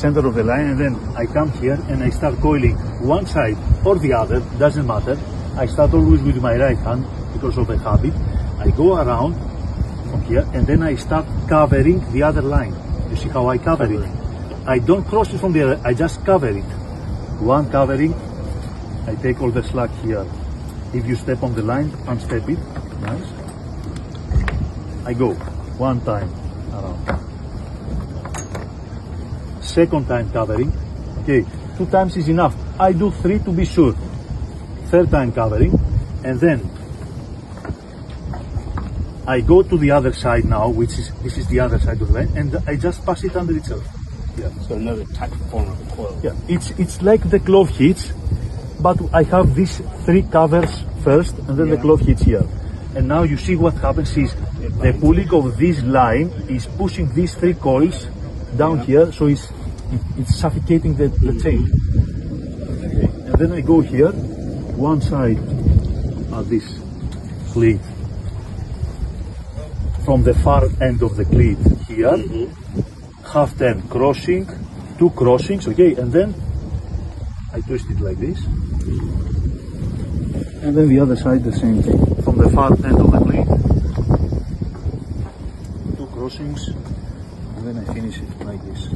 center of the line, and then I come here and I start coiling one side or the other, doesn't matter. I start always with my right hand because of the habit. I go around from here and then I start covering the other line. You see how I cover it? I don't cross it from the other, I just cover it. One covering, I take all the slack here. If you step on the line, unstep it, nice. I go, one time around. Second time covering, okay, 2 times is enough. I do 3 to be sure. Third time covering, and then I go to the other side now, this is the other side of the line, and I just pass it under itself. Yeah. So another type of form of a coil. Yeah, it's like the glove hitch, but I have these 3 covers first, and then the glove hitch here. And now you see what happens is the pulling of this line is pushing these 3 coils down here, so it's suffocating the chain. Okay. And then I go here, one side at this cleat, from the far end of the cleat here, half turn crossing, 2 crossings, okay, and then I twist it like this, and then the other side the same thing, from the far end of the cleat, 2 crossings, and then I finish it like this.